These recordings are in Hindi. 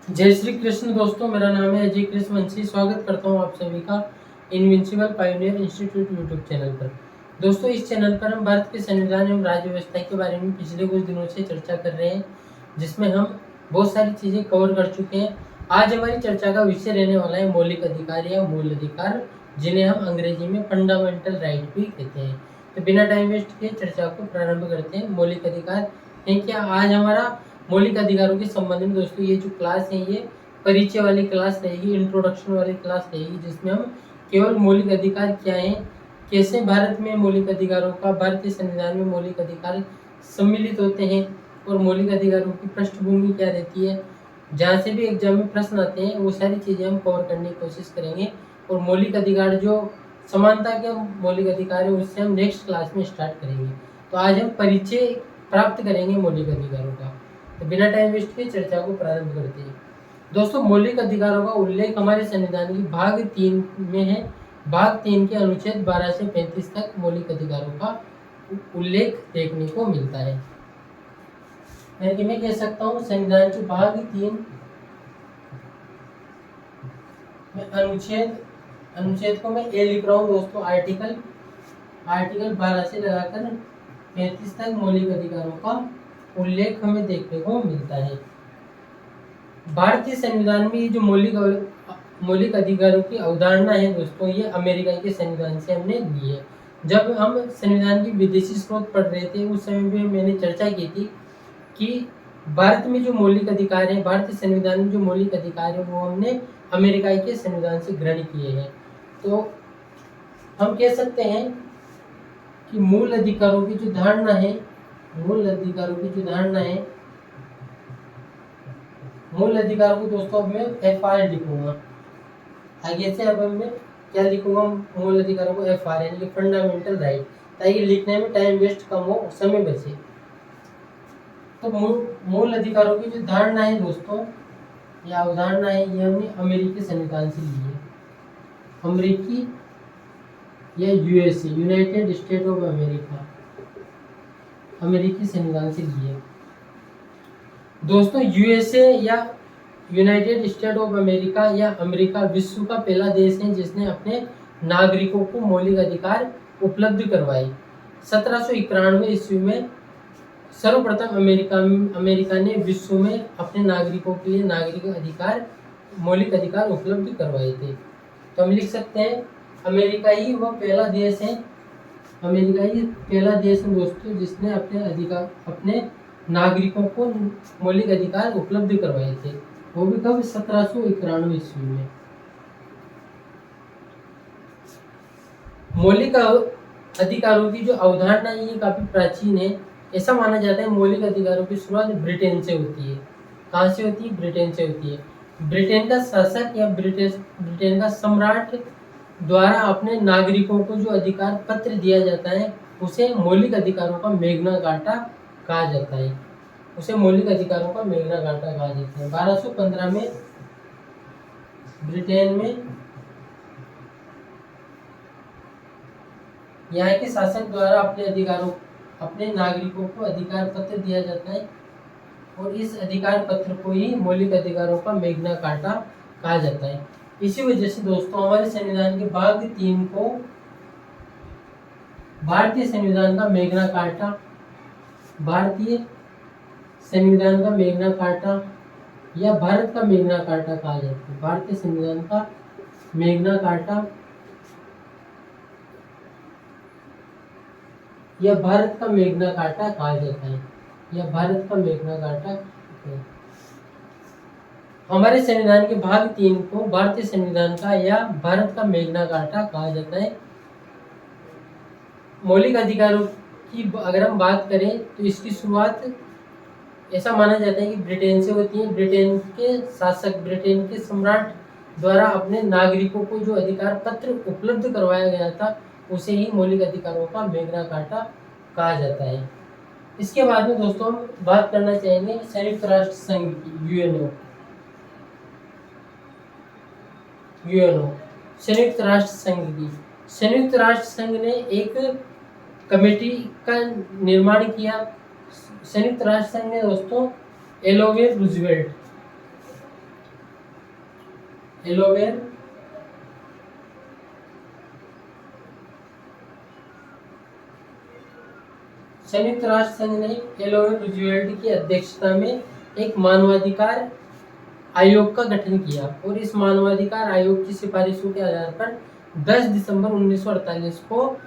जय श्री कृष्ण दोस्तों, मेरा नाम है अजय कृष्ण वंशी। स्वागत करता हूं आप सभी का invincible pioneer institute YouTube channel पर। दोस्तों, इस चैनल पर हम भारत के संविधान एवं राज्य व्यवस्था के बारे में पिछले कुछ दिनों से चर्चा कर रहे हैं, जिसमें हम बहुत सारी चीज़ें कवर कर चुके हैं। आज हमारी चर्चा का विषय रहने वाला है मौलिक अधिकार या मूल अधिकार, जिन्हें हम अंग्रेजी में फंडामेंटल राइट भी कहते हैं। तो बिना टाइम वेस्ट किए चर्चा को प्रारंभ करते हैं। मौलिक अधिकार है क्या? आज हमारा मौलिक अधिकारों के संबंध में दोस्तों ये जो क्लास है ये परिचय वाली क्लास रहेगी, इंट्रोडक्शन वाली क्लास रहेगी, जिसमें हम केवल मौलिक अधिकार क्या है, कैसे भारत में मौलिक अधिकारों का, भारतीय संविधान में मौलिक अधिकार सम्मिलित होते हैं और मौलिक अधिकारों की पृष्ठभूमि क्या रहती है, जहाँ से भी एग्जाम में प्रश्न आते हैं वो सारी चीज़ें हम कवर करने की कोशिश करेंगे। और मौलिक अधिकार जो समानता के मौलिक अधिकार है उससे हम नेक्स्ट क्लास में स्टार्ट करेंगे। तो आज हम परिचय प्राप्त करेंगे मौलिक अधिकारों का। तो बिना टाइम वेस्ट के चर्चा को प्रारंभ करते हैं। दोस्तों, मौलिक अधिकारों का उल्लेख हमारे संविधान की भाग 3 में है। भाग 3 के अनुच्छेद 12 से 35 तक मौलिक अधिकारों का उल्लेख देखने को मिलता है। मैं कह सकता हूँ संविधान के भाग 3 में अनुच्छेद को मैं ए लिख रहा हूँ दोस्तों। आर्टिकल 12 से लगाकर 35 तक मौलिक अधिकारों का उल्लेख हमें देखने को मिलता है। भारतीय संविधान में ये जो मौलिक अधिकारों की अवधारणा है दोस्तों, ये अमेरिका के संविधान से हमने ली है। जब हम संविधान की विदेशी स्रोत पढ़ रहे थे उस समय भी मैंने चर्चा की थी कि भारत में जो मौलिक अधिकार है, भारतीय संविधान में जो मौलिक अधिकार है वो हमने अमेरिका के संविधान से ग्रहण किए हैं। तो हम कह सकते हैं कि मूल अधिकारों की जो धारणा है, मूल अधिकारों को दोस्तों अब मैं FR लिखूंगा। आगे से अब मैं क्या लिखूंगा? मूल अधिकारों को FR यानी कि फंडामेंटल राइट, ताकि लिखने में टाइम वेस्ट कम हो, समय बचे। तो मूल अधिकारों की जो धारणा है दोस्तों, या अवधारणा है, ये हमने अमेरिकी संविधान से ली है। अमेरिकी या USA, United state of America, अमेरिकी संविधान से ली है दोस्तों। USA या यूनाइटेड स्टेट ऑफ अमेरिका या अमेरिका विश्व का पहला देश है जिसने अपने नागरिकों को मौलिक अधिकार उपलब्ध करवाए। 1791 ईस्वी में सर्वप्रथम अमेरिका ने विश्व में अपने नागरिकों के लिए मौलिक अधिकार उपलब्ध करवाए थे। तो हम लिख सकते हैं अमेरिका ही वह पहला देश है, अमेरिका ही पहला देश है दोस्तों जिसने अपने नागरिकों को मौलिक अधिकार उपलब्ध करवाए थे। वो भी कब? 1791 ईस्वी में। मौलिक अधिकारों की जो अवधारणा है ये काफी प्राचीन है। ऐसा माना जाता है मौलिक अधिकारों की शुरुआत ब्रिटेन से होती है। कहाँ से होती है? ब्रिटेन से होती है। ब्रिटेन का शासक या ब्रिटेन का सम्राट द्वारा अपने नागरिकों को जो अधिकार पत्र दिया जाता है उसे मौलिक अधिकारों का मैग्ना कार्टा कहा जाता है। उसे मौलिक अधिकारों का मैग्ना कार्टा कहा जाता है। 1215 में ब्रिटेन में यहाँ के शासक द्वारा अपने नागरिकों को अधिकार पत्र दिया जाता है और इस अधिकार पत्र को ही मौलिक अधिकारों का मैग्ना कार्टा कहा जाता है। इसी वजह से दोस्तों हमारे संविधान के भाग 3 को भारतीय संविधान का मैग्ना कार्टा, भारतीय संविधान का मैग्ना कार्टा या भारत का मैग्ना कार्टा कहा जाता है। भारतीय संविधान का मैग्ना कार्टा या भारत का मैग्ना कार्टा कहा जाता है, या भारत का मैग्ना कार्टा। हमारे संविधान के भाग 3 को भारतीय संविधान का या भारत का मैग्ना कार्टा कहा जाता है। मौलिक अधिकारों की अगर हम बात करें तो इसकी शुरुआत ऐसा माना जाता है कि ब्रिटेन से होती है। ब्रिटेन के शासक, ब्रिटेन के सम्राट द्वारा अपने नागरिकों को जो अधिकार पत्र उपलब्ध करवाया गया था उसे ही मौलिक अधिकारों का मैग्ना कार्टा कहा जाता है। इसके बाद में दोस्तों हम बात करना चाहेंगे संयुक्त राष्ट्र संघ की, यूएनओ, संयुक्त राष्ट्र संघ की। संयुक्त राष्ट्र संघ ने एक कमेटी का निर्माण किया। संयुक्त राष्ट्र संघ ने दोस्तों एलोवेर रूजवेल्ट एलोवेर संयुक्त राष्ट्र संघ ने एलोवेर रूजवेल्ट की अध्यक्षता में एक मानवाधिकार आयोग का गठन किया और इस मानवाधिकार आयोग की सिफारिशों के आधार पर 10 दिसंबर 1948 को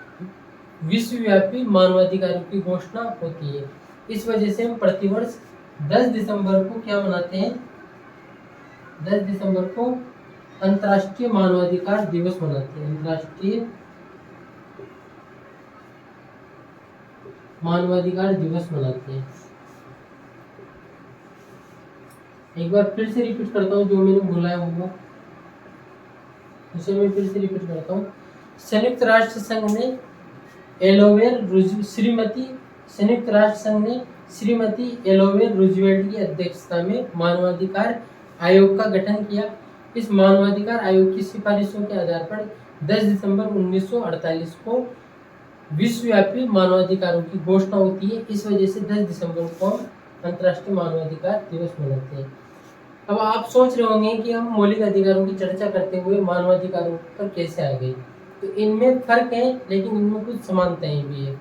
विश्वव्यापी मानवाधिकारों की घोषणा होती है। इस वजह से हम प्रतिवर्ष 10 दिसंबर को क्या मनाते हैं? 10 दिसंबर को अंतर्राष्ट्रीय मानवाधिकार दिवस मनाते हैं। अंतर्राष्ट्रीय मानवाधिकार दिवस मनाते हैं। एक बार फिर से रिपीट करता हूँ, जो मैंने भुलाया होगा उसे मैं फिर से रिपीट करता हूँ। संयुक्त राष्ट्र संघ ने श्रीमती एलोवेर रूजवेल्ट की अध्यक्षता में मानवाधिकार आयोग का गठन किया। इस मानवाधिकार आयोग की सिफारिशों के आधार पर 10 दिसंबर 1948 को विश्वव्यापी मानवाधिकारों की घोषणा होती है। इस वजह से 10 दिसंबर को हम अंतर्राष्ट्रीय मानवाधिकार दिवस मनाते हैं। अब आप सोच रहे होंगे कि हम मौलिक अधिकारों की चर्चा करते हुए मानवाधिकारों पर कैसे आ गए। तो इनमें फर्क है, लेकिन इनमें कुछ समानताएं भी है।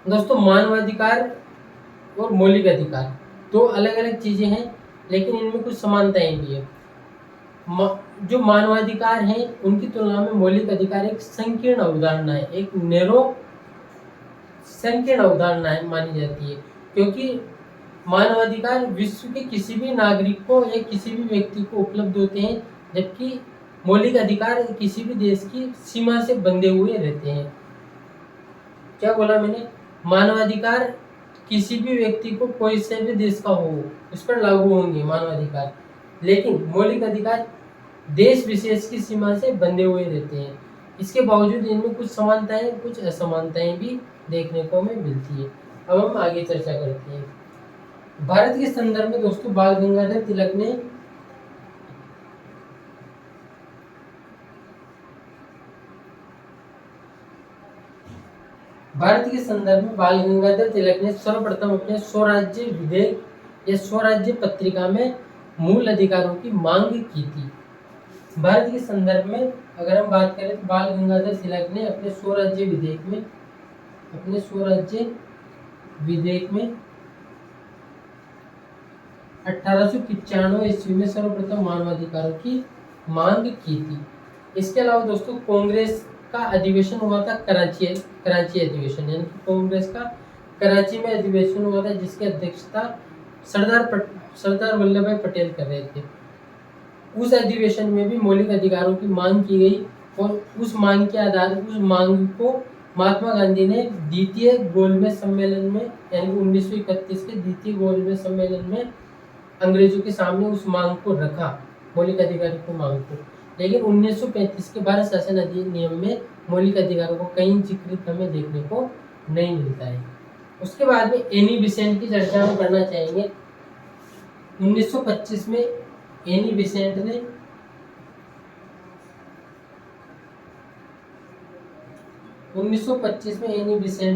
दोस्तों, मानवाधिकार और मौलिक अधिकार दो अलग अलग चीजें हैं, लेकिन इनमें कुछ समानताएं भी है। जो मानवाधिकार हैं उनकी तुलना में मौलिक अधिकार एक संकीर्ण अवधारणा है, एक नैरो संकीर्ण अवधारणा है मानी जाती है, क्योंकि मानवाधिकार विश्व के किसी भी नागरिक को या किसी भी व्यक्ति को उपलब्ध होते हैं, जबकि मौलिक अधिकार किसी भी देश की सीमा से बंधे हुए रहते हैं। क्या बोला मैंने? मानवाधिकार किसी भी व्यक्ति को कोई से भी देश का हो उस पर लागू होंगे मानवाधिकार, लेकिन मौलिक अधिकार देश विशेष की सीमा से बंधे हुए रहते हैं। इसके बावजूद इनमें कुछ समानताएं कुछ असमानताएं भी देखने को हमें मिलती है। अब हम आगे चर्चा करते हैं। भारत के संदर्भ में दोस्तों बाल गंगाधर तिलक ने सर्वप्रथम अपने स्वराज्य विधेयक या स्वराज्य पत्रिका में मूल अधिकारों की मांग की थी। भारत के संदर्भ में अगर हम बात करें तो बाल गंगाधर तिलक ने अपने स्वराज्य विधेयक में 1895 ईस्वी में सर्वप्रथम मानवाधिकारों की मांग की थी। इसके अलावा दोस्तों कांग्रेस का अधिवेशन हुआ था कराची अधिवेशन, यानी कि कांग्रेस का कराची में अधिवेशन हुआ था, जिसकी अध्यक्षता सरदार वल्लभ भाई पटेल कर रहे थे। उस अधिवेशन में भी मौलिक अधिकारों की मांग की गई और उस मांग को महात्मा गांधी ने द्वितीय गोलमेज सम्मेलन में, यानी 1931 के द्वितीय गोलमेज सम्मेलन में अंग्रेजों के सामने उस मांग को रखा, मौलिक अधिकारों की मांग को। लेकिन 1935 के भारत शासन अधिनियम में मौलिक अधिकारों को कहीं जिक्र हमें देखने को नहीं मिलता है। उसके बाद में एनी बेसेंट की चर्चा हम करना चाहेंगे। 1925 में एनी बेसेंट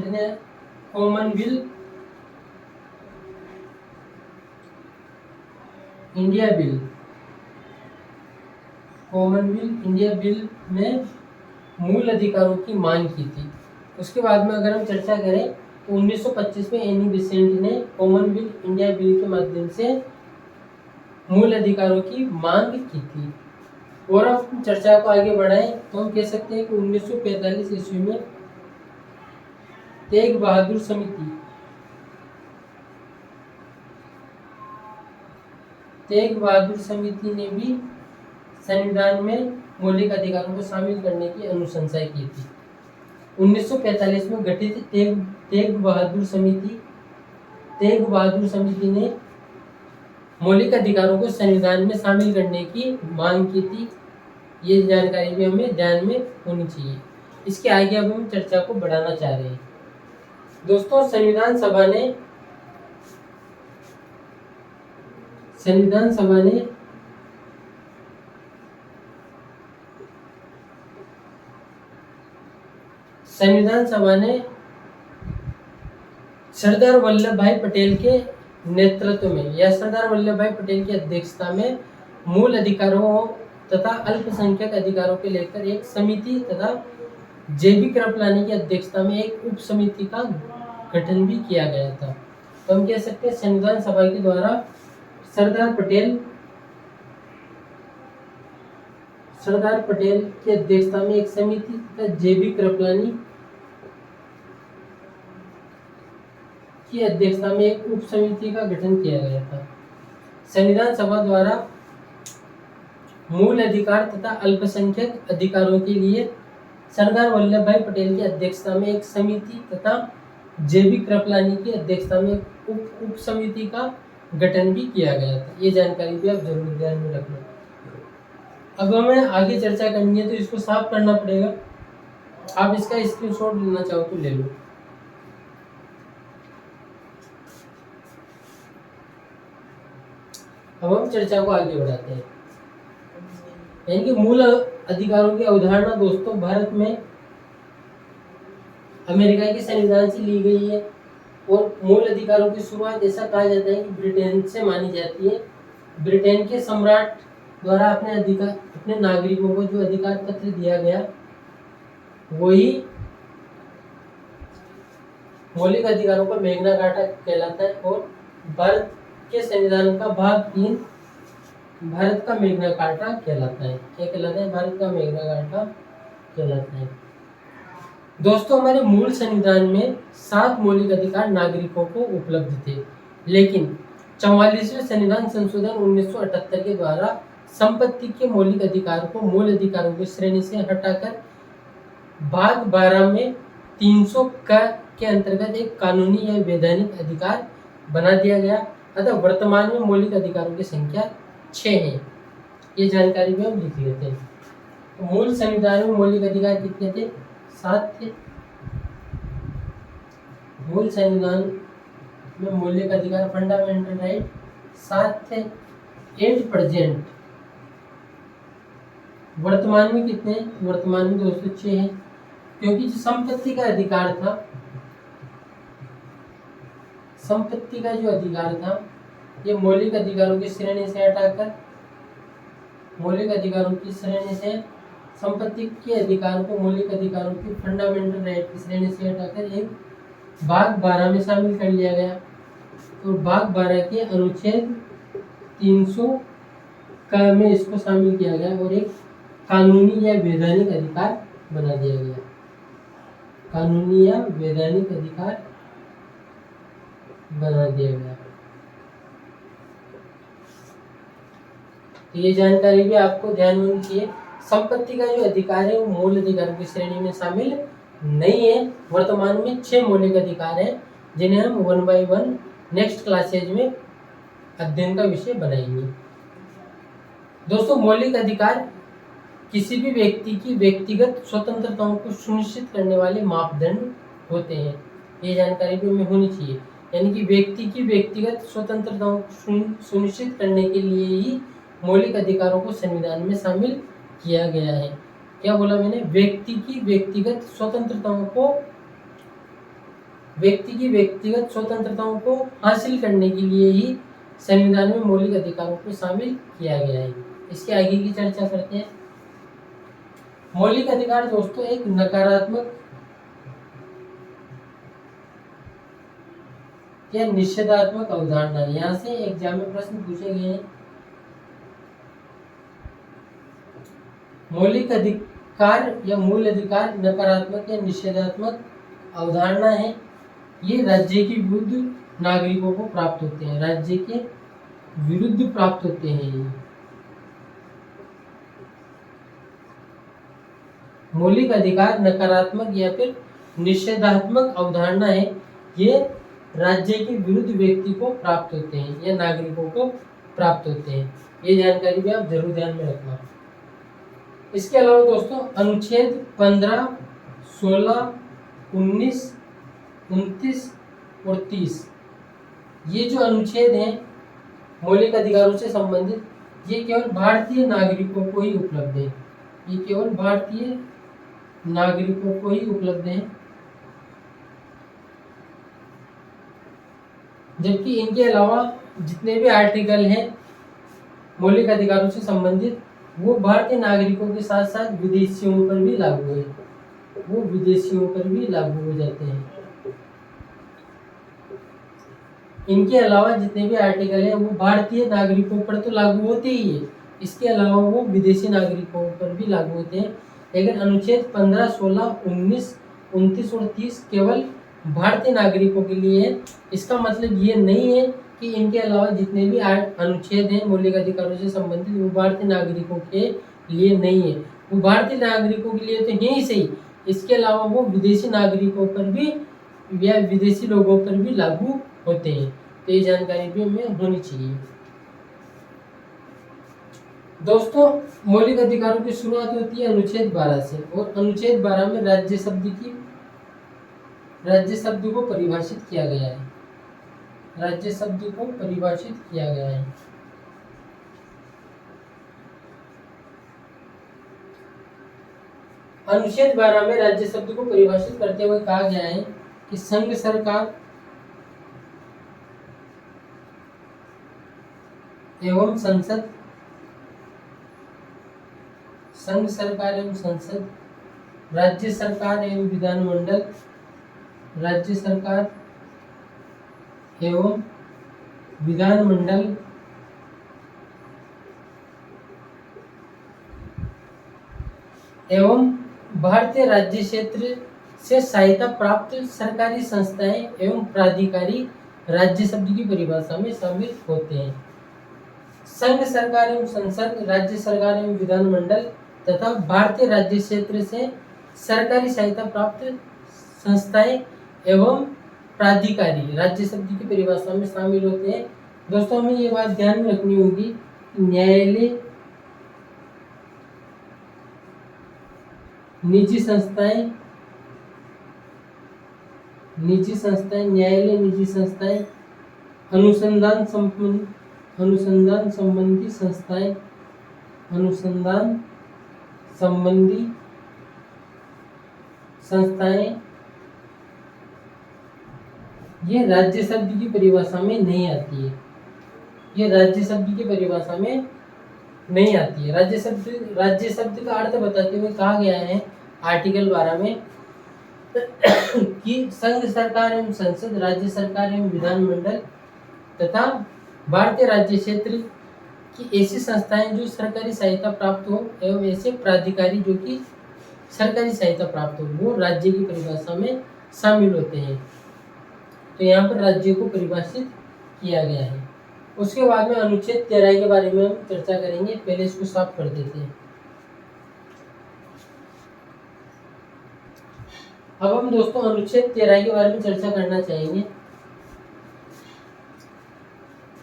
ने कॉमनवेल्थ इंडिया बिल में मूल अधिकारों की मांग की थी। उसके बाद में अगर हम चर्चा करें तो 1925 में एनी बेसेंट ने कॉमनवेल्थ इंडिया बिल के माध्यम से मूल अधिकारों की मांग की थी। और हम चर्चा को आगे बढ़ाएं तो हम कह सकते हैं कि 1945 ईस्वी में तेग बहादुर समिति ने भी संविधान में मौलिक अधिकारों को शामिल करने की अनुशंसा की थी। 1945 में गठित तेग बहादुर समिति ने मौलिक अधिकारों को संविधान में शामिल करने की मांग की थी। ये जानकारी भी हमें ध्यान में होनी चाहिए। इसके आगे अब हम चर्चा को बढ़ाना चाह रहे हैं। दोस्तों, संविधान सभा ने सरदार वल्लभ भाई पटेल के नेतृत्व में या सरदार वल्लभ भाई पटेल की अध्यक्षता में मूल अधिकारों तथा अल्पसंख्यक अधिकारों के लेकर एक समिति तथा जेबी कृपलानी की अध्यक्षता में एक उप समिति का गठन भी किया गया था। तो हम कह सकते हैं संविधान सभा के द्वारा सरदार पटेल की अध्यक्षता में एक समिति तथा जेबी कृपलानी की अध्यक्षता में एक उप समिति का गठन किया गया था। संविधान सभा द्वारा मूल अधिकार तथा अल्पसंख्यक अधिकारों के लिए सरदार वल्लभ भाई पटेल की अध्यक्षता में एक समिति तथा जेबी कृपलानी की अध्यक्षता में उप समिति का गठन भी किया गया था। ये जानकारी भी आप जरूर ध्यान में रखना। अब हमें आगे चर्चा करनी है तो इसको साफ करना पड़ेगा। आप इसका स्क्रीनशॉट लेना चाहो तो ले लो। अब हम चर्चा को आगे बढ़ाते हैं। यानी कि मूल अधिकारों की अवधारणा दोस्तों भारत में अमेरिका के संविधान से ली गई है और मूल अधिकारों की शुरुआत ऐसा कहा जाता है कि ब्रिटेन से मानी जाती है। ब्रिटेन के सम्राट द्वारा अपने नागरिकों को जो अधिकार पत्र दिया गया वही मौलिक अधिकारों का मैग्ना कार्टा कहलाता है और भारत के संविधान का भाग 3 भारत का मैग्ना कार्टा कहलाता है। क्या कहलाता है? भारत का मैग्ना कार्टा कहलाता है। दोस्तों हमारे मूल संविधान में 7 मौलिक अधिकार नागरिकों को उपलब्ध थे, लेकिन 44वें संविधान संशोधन 1978 के द्वारा संपत्ति के मौलिक अधिकार को मूल अधिकारों की श्रेणी से हटाकर भाग 12 में 300 के अंतर्गत एक कानूनी या वैधानिक अधिकार बना दिया गया। अतः वर्तमान में मौलिक अधिकारों की संख्या 6 है। ये जानकारी भी हम लिख लेते हैं। तो मूल संविधान में मौलिक अधिकार कितने थे? 7 थे। मूल संविधान में मौलिक अधिकार फंडामेंटल राइट 7 थे। एट प्रेजेंट वर्तमान में कितने? वर्तमान में 206 है, क्योंकि जो संपत्ति का अधिकार था, संपत्ति का जो अधिकार था ये मौलिक अधिकारों की श्रेणी से हटाकर मौलिक अधिकारों की श्रेणी से संपत्ति के अधिकार को मौलिक अधिकारों की फंडामेंटल राइट की श्रेणी से हटाकर एक भाग 12 में शामिल कर लिया गया और भाग 12 के अनुच्छेद 300 का में इसको शामिल किया गया और एक कानूनी या वैधानिक अधिकार बना दिया गया। कानूनी या वैधानिक अधिकार बना दिया गया। तो ये जानकारी भी आपको ध्यान में रखनी है। संपत्ति का जो अधिकार है वो मूल अधिकारों की श्रेणी में शामिल नहीं है। वर्तमान में 6 मौलिक अधिकार हैं जिन्हें हम 1 by 1 नेक्स्ट क्लासेज में अध्ययन का विषय बनाएंगे। दोस्तों मौलिक अधिकार किसी भी व्यक्ति की व्यक्तिगत स्वतंत्रताओं को सुनिश्चित करने वाले मापदंड होते हैं। ये जानकारी भी हमें होनी चाहिए। यानी कि व्यक्ति की व्यक्तिगत स्वतंत्रताओं को सुनिश्चित करने के लिए ही मौलिक अधिकारों को संविधान में शामिल किया गया है। क्या बोला मैंने? व्यक्ति की व्यक्तिगत स्वतंत्रताओं को हासिल करने के लिए ही संविधान में मौलिक अधिकारों को शामिल किया गया है। इसके आगे की चर्चा करते हैं। मौलिक अधिकार दोस्तों एक नकारात्मक या निषेधात्मक अवधारणा है। यहाँ से एग्जाम में प्रश्न पूछे गए हैं। मौलिक अधिकार या मूल अधिकार नकारात्मक या निषेधात्मक अवधारणा है। ये राज्य के विरुद्ध नागरिकों को प्राप्त होते हैं। राज्य के विरुद्ध प्राप्त होते हैं। मौलिक अधिकार नकारात्मक या फिर निषेधात्मक अवधारणा है। ये राज्य के विरुद्ध व्यक्ति को प्राप्त होते हैं या नागरिकों को प्राप्त होते हैं। ये जानकारी भी आप जरूर ध्यान में रखना। इसके अलावा दोस्तों अनुच्छेद 15, 16, 19, 29 और 30 ये जो अनुच्छेद हैं मौलिक अधिकारों से संबंधित, ये केवल भारतीय नागरिकों को ही उपलब्ध है। ये केवल भारतीय नागरिकों को ही उपलब्ध है, जबकि इनके अलावा जितने भी आर्टिकल हैं मौलिक अधिकारों से संबंधित वो भारतीय नागरिकों के साथ साथ विदेशियों पर भी लागू है, वो विदेशियों पर भी लागू हो जाते हैं। इनके अलावा जितने भी आर्टिकल हैं वो भारतीय नागरिकों पर तो लागू होते ही है, इसके अलावा वो विदेशी नागरिकों पर भी लागू होते हैं। लेकिन अनुच्छेद 15, 16, 19, 29 और 30 केवल भारतीय नागरिकों के लिए है। इसका मतलब ये नहीं है कि इनके अलावा जितने भी अनुच्छेद हैं मौलिक अधिकारों से संबंधित वो भारतीय नागरिकों के लिए नहीं है। वो भारतीय नागरिकों के लिए तो है ही सही, इसके अलावा वो विदेशी नागरिकों पर भी या विदेशी लोगों पर भी लागू होते हैं। तो ये जानकारी भी हमें होनी चाहिए। दोस्तों, मौलिक अधिकारों की शुरुआत होती है अनुच्छेद 12 से, और अनुच्छेद 12 में राज्य शब्द को परिभाषित किया गया है। राज्य शब्द को परिभाषित किया गया है। अनुच्छेद 12 में राज्य शब्द को परिभाषित करते हुए कहा गया है कि संघ सरकार एवं संसद, संघ सरकार एवं संसद, राज्य सरकार एवं विधानमंडल, राज्य सरकार एवं विधानमंडल एवं भारतीय राज्य क्षेत्र से सहायता प्राप्त सरकारी संस्थाएं एवं प्राधिकारी राज्य शब्द की परिभाषा में शामिल होते हैं। संघ सरकार एवं संसद, राज्य सरकार एवं विधानमंडल तथा भारतीय राज्य क्षेत्र से सरकारी सहायता प्राप्त संस्थाएं एवं प्राधिकारी राज्य शब्द की परिभाषा में शामिल होते हैं। दोस्तों, हमें ये बात ध्यान में रखनी होगी, न्यायालय, निजी संस्थाएं, न्यायालय, निजी संस्थाएं, अनुसंधान संबंधी संस्थाएं, अनुसंधान संबंधी संस्थाएं, ये राज्य शब्द की परिभाषा में नहीं आती है। ये राज्य शब्द की परिभाषा में नहीं आती है। राज्य शब्द का अर्थ बताते हुए कहा गया है आर्टिकल 12 में कि संघ सरकार एवं संसद, राज्य सरकार एवं विधानमंडल तथा भारतीय राज्य क्षेत्र की ऐसी संस्थाएं जो सरकारी सहायता प्राप्त हो एवं ऐसे प्राधिकारी जो कि सरकारी सहायता प्राप्त हो, वो राज्य की परिभाषा में शामिल होते हैं। तो यहाँ पर राज्य को परिभाषित किया गया है। उसके बाद में अनुच्छेद 13 के बारे में हम चर्चा करेंगे। पहले इसको साफ कर देते हैं। अब हम दोस्तों अनुच्छेद 13 के बारे में चर्चा करना चाहेंगे।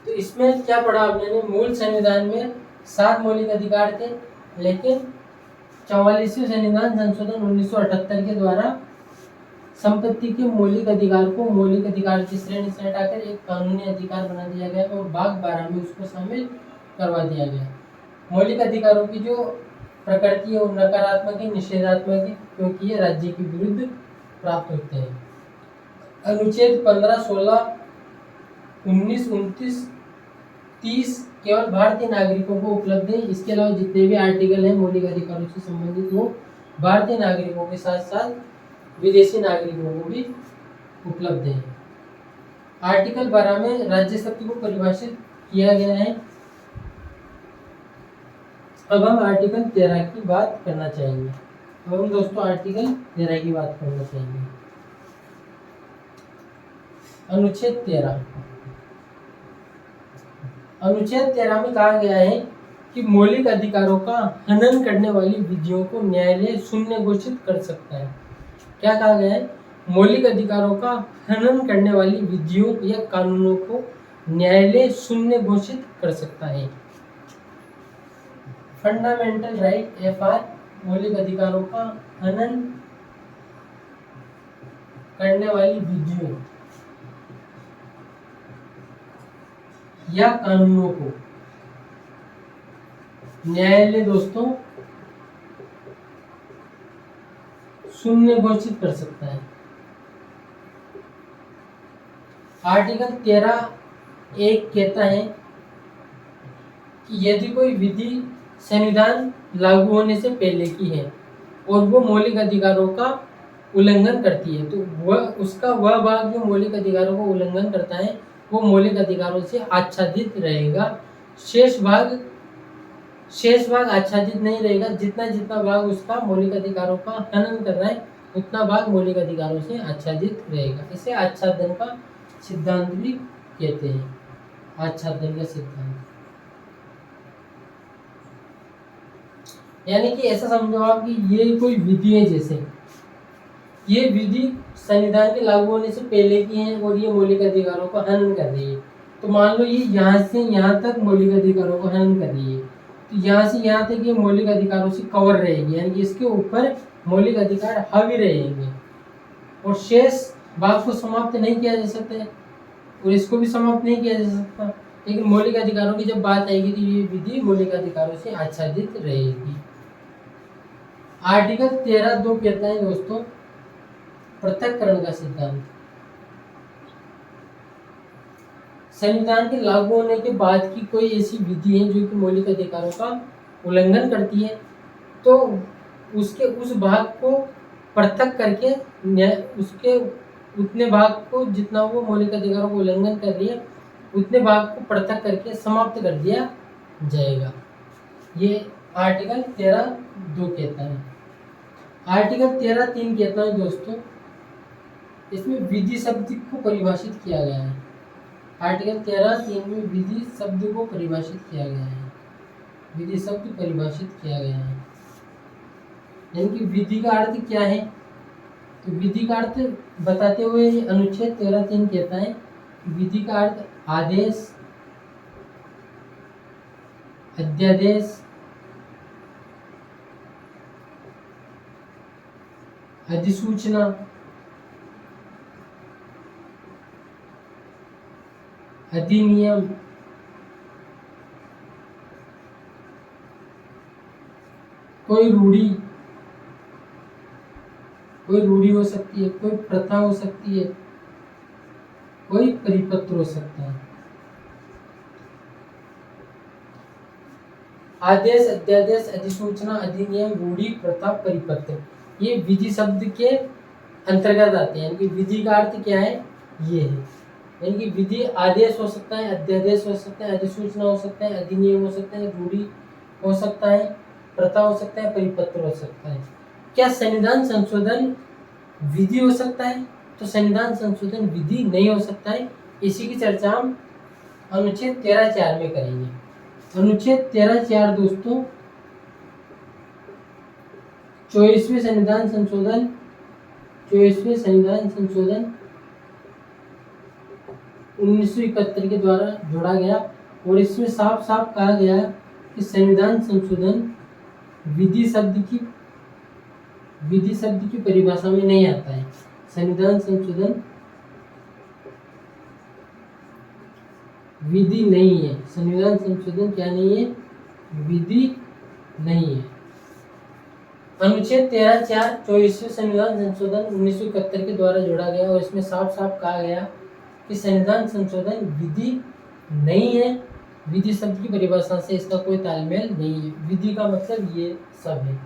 तो इसमें क्या पढ़ा आपने? मूल संविधान में 7 मौलिक अधिकार थे, लेकिन 44वें संविधान संशोधन 1978 के द्वारा संपत्ति के मौलिक अधिकार को मौलिक अधिकार की श्रेणी से हटाकर एक कानूनी अधिकार बना दिया गया और भाग 12 में उसको शामिल करवा दिया गया। मौलिक अधिकारों की जो प्रकृति है वो नकारात्मक है, निषेधात्मक है, क्योंकि ये राज्य के विरुद्ध प्राप्त होते हैं। अनुच्छेद 15, 16, 19, 29, 30 केवल भारतीय नागरिकों को उपलब्ध है। इसके अलावा जितने भी आर्टिकल हैं मौलिक अधिकारों से संबंधित वो भारतीय नागरिकों के साथ साथ विदेशी नागरिकों को भी उपलब्ध है। आर्टिकल 12 में राज्य शब्द को परिभाषित किया गया है। अब हम आर्टिकल 13 की बात करना चाहेंगे। अब हम दोस्तों आर्टिकल 13 की बात करना चाहेंगे। अनुच्छेद 13, अनुच्छेद 13 में कहा गया है कि मौलिक अधिकारों का हनन करने वाली विधियों को न्यायालय शून्य घोषित कर सकता है। क्या कहा गया है? मौलिक अधिकारों का हनन करने वाली विधियों या कानूनों को न्यायालय शून्य घोषित कर सकता है। फंडामेंटल राइट FR, मौलिक अधिकारों का हनन करने वाली विधियों या कानूनों को न्यायालय दोस्तों शून्य घोषित कर सकता है। आर्टिकल 13 एक कहता है कि यदि कोई विधि संविधान लागू होने से पहले की है और वो मौलिक अधिकारों का उल्लंघन करती है, तो वह भाग जो मौलिक अधिकारों का उल्लंघन करता है वो मौलिक अधिकारों से आच्छादित रहेगा। शेष भाग आच्छादित नहीं रहेगा। जितना भाग उसका मौलिक अधिकारों का हनन कर रहा है उतना भाग मौलिक अधिकारों से आच्छादित रहेगा। इसे आच्छादन का सिद्धांत भी कहते हैं। आच्छादन का सिद्धांत यानी कि ऐसा समझो आप कि ये कोई विधि है, जैसे ये विधि संविधान के लागू होने से पहले की है और ये मौलिक अधिकारों का हनन कर रही है। तो मान लो ये यहाँ से यहाँ तक मौलिक अधिकारों का हनन कर रही है, तो यहाँ से यहाँ तक ये मौलिक अधिकारों से कवर रहेगी, यानी कि इसके ऊपर मौलिक अधिकार हावी रहेंगे और शेष भाग को समाप्त नहीं किया जा सकता है और इसको भी समाप्त नहीं किया जा सकता। लेकिन मौलिक अधिकारों की जब बात आएगी तो ये विधि मौलिक अधिकारों से आच्छादित रहेगी। आर्टिकल 13(2) कहता है दोस्तों पृथक्करण का सिद्धांत। संविधान के लागू होने के बाद की कोई ऐसी विधि है जो कि मौलिक अधिकारों का उल्लंघन करती है, तो उसके उस भाग को पृथक करके उसके उतने भाग को, जितना वो मौलिक अधिकारों का उल्लंघन कर रही है उतने भाग को पृथक करके समाप्त कर दिया जाएगा। ये आर्टिकल 13(2) कहता है। आर्टिकल 13(3) कहता है दोस्तों, इसमें विधि शब्द को परिभाषित किया गया है। आर्टिकल 13(3) में विधि शब्द को परिभाषित किया गया है। विधि शब्द परिभाषित किया गया है, यानी कि विधि का अर्थ क्या है, तो विधि का अर्थ बताते हुए अनुच्छेद 13(3) कहता है विधि का अर्थ आदेश, अध्यादेश, अधिसूचना, अधिनियम, कोई रूढ़ी हो सकती है, कोई प्रथा हो सकती है, कोई परिपत्र हो सकता है। आदेश, अध्यादेश, अधिसूचना, अधिनियम, रूढ़ी, प्रथा, परिपत्र ये विधि शब्द के अंतर्गत आते हैं। यानी कि विधि का अर्थ क्या है, ये है। यानी कि विधि आदेश हो सकता है, अध्यादेश हो सकता है, अधिसूचना हो सकता है, अधिनियम हो सकता है, रूढ़ी हो सकता है, प्रथा हो सकता है, परिपत्र हो सकता है। क्या संविधान संशोधन विधि हो सकता है? तो संविधान संशोधन विधि नहीं हो सकता है। इसी की चर्चा हम अनुच्छेद 13(4) में करेंगे। अनुच्छेद 13(4) दोस्तों 24वें संविधान संशोधन 1971 के द्वारा जोड़ा गया और इसमें साफ साफ कहा गया कि संविधान संशोधन विधि शब्द की परिभाषा में नहीं आता है। संविधान संशोधन विधि नहीं है। संविधान संशोधन क्या नहीं है, विधि नहीं है। अनुच्छेद 13(4) 24वें संविधान संशोधन 1971 के द्वारा जोड़ा गया और इसमें साफ साफ कहा गया कि संविधान संशोधन विधि नहीं है। विधि शब्द की परिभाषा से इसका कोई तालमेल नहीं है। विधि का मतलब ये सब है।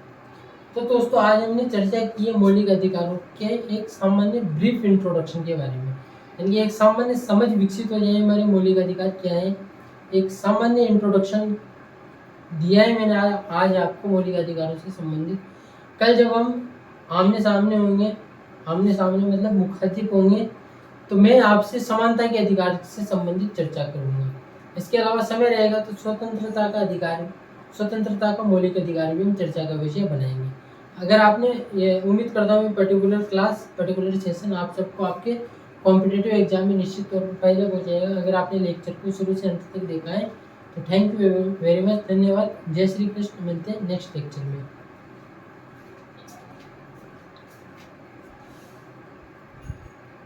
तो दोस्तों आज हमने चर्चा की है मौलिक अधिकारों के एक सामान्य ब्रीफ इंट्रोडक्शन के बारे में, यानी एक सामान्य समझ विकसित हो जाए हमारे मौलिक अधिकार क्या है। एक सामान्य इंट्रोडक्शन दिया है मैंने आज आपको मौलिक अधिकारों से संबंधित। कल जब हम आमने सामने होंगे, आमने सामने मतलब मुखातिब होंगे, तो मैं आपसे समानता के अधिकार से संबंधित चर्चा करूंगा। इसके अलावा समय रहेगा तो स्वतंत्रता का अधिकार, स्वतंत्रता का मौलिक अधिकार भी हम चर्चा का विषय बनाएंगे। अगर आपने ये उम्मीद करता हूँ पर्टिकुलर क्लास, पर्टिकुलर सेशन आप सबको आपके कॉम्पिटिटिव एग्जाम में निश्चित तौर पर फायदा हो जाएगा। अगर आपने लेक्चर को शुरू से अंत तक देखा है तो थैंक यू वेरी मच, धन्यवाद। जय श्री कृष्ण, मिलते हैं नेक्स्ट लेक्चर में।